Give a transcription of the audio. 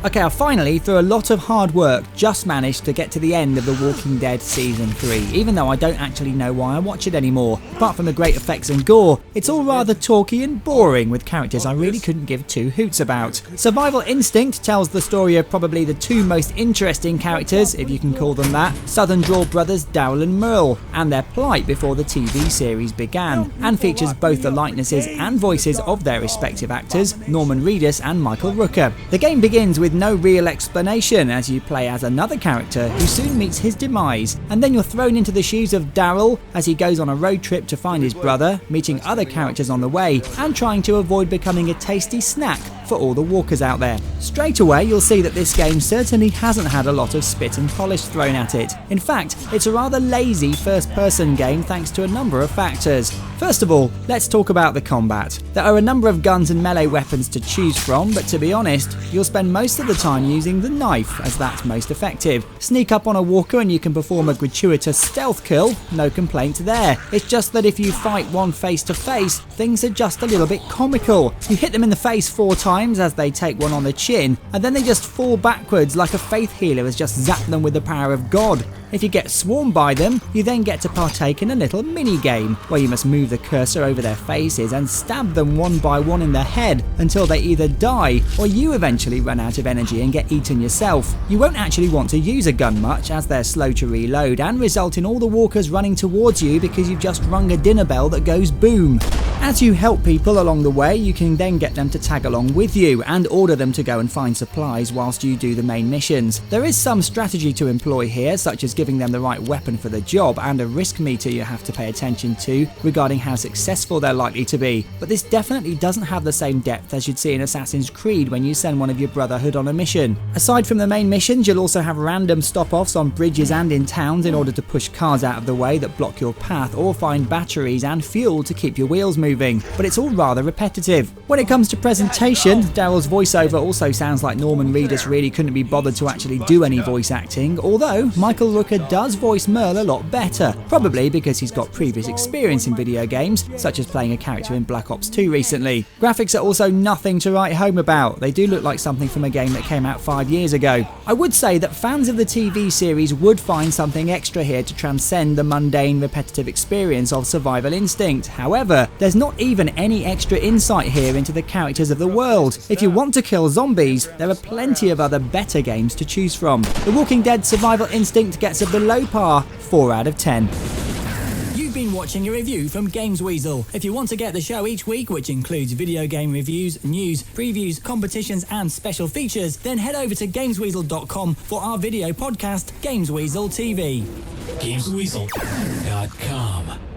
Okay, I finally, through a lot of hard work, just managed to get to the end of The Walking Dead Season 3, even though I don't actually know why I watch it anymore. Apart from the great effects and gore, it's all rather talky and boring with characters I really couldn't give two hoots about. Survival Instinct tells the story of probably the two most interesting characters, if you can call them that, Southern Drawl brothers Daryl and Merle, and their plight before the TV series began, and features both the likenesses and voices of their respective actors, Norman Reedus and Michael Rooker. The game begins with no real explanation as you play as another character who soon meets his demise, and then you're thrown into the shoes of Daryl as he goes on a road trip to find his brother, meeting other characters on the way, and trying to avoid becoming a tasty snack for all the walkers out there. Straight away you'll see that this game certainly hasn't had a lot of spit and polish thrown at it. In fact, it's a rather lazy first-person game thanks to a number of factors. First of all, let's talk about the combat. There are a number of guns and melee weapons to choose from, but to be honest, you'll spend most of the time using the knife as that's most effective. Sneak up on a walker and you can perform a gratuitous stealth kill, no complaint there. It's just that if you fight one face to face, things are just a little bit comical. You hit them in the face 4 times as they take one on the chin, and then they just fall backwards like a faith healer has just zapped them with the power of God. If you get swarmed by them, you then get to partake in a little mini game where you must move the cursor over their faces and stab them one by one in the head until they either die or you eventually run out of energy and get eaten yourself. You won't actually want to use a gun much as they're slow to reload and result in all the walkers running towards you because you've just rung a dinner bell that goes boom. As you help people along the way, you can then get them to tag along with you and order them to go and find supplies whilst you do the main missions. There is some strategy to employ here, such as giving them the right weapon for the job and a risk meter you have to pay attention to regarding how successful they're likely to be, but this definitely doesn't have the same depth as you'd see in Assassin's Creed when you send one of your Brotherhood on a mission. Aside from the main missions, you'll also have random stop-offs on bridges and in towns in order to push cars out of the way that block your path or find batteries and fuel to keep your wheels moving, but it's all rather repetitive. When it comes to presentation, Daryl's voiceover also sounds like Norman Reedus really couldn't be bothered to actually do any voice acting, although Michael Rooker does voice Merle a lot better, probably because he's got previous experience in video games, such as playing a character in Black Ops 2 recently. Graphics are also nothing to write home about. They do look like something from a game that came out 5 years ago. I would say that fans of the TV series would find something extra here to transcend the mundane, repetitive experience of Survival Instinct. However, there's not even any extra insight here into the characters of the world. If you want to kill zombies, there are plenty of other better games to choose from. The Walking Dead Survival Instinct gets a below par 4 out of 10. You've been watching a review from Gamesweasel. If you want to get the show each week, which includes video game reviews, news, previews, competitions and special features, then head over to Gamesweasel.com for our video podcast, Gamesweasel TV. Gamesweasel.com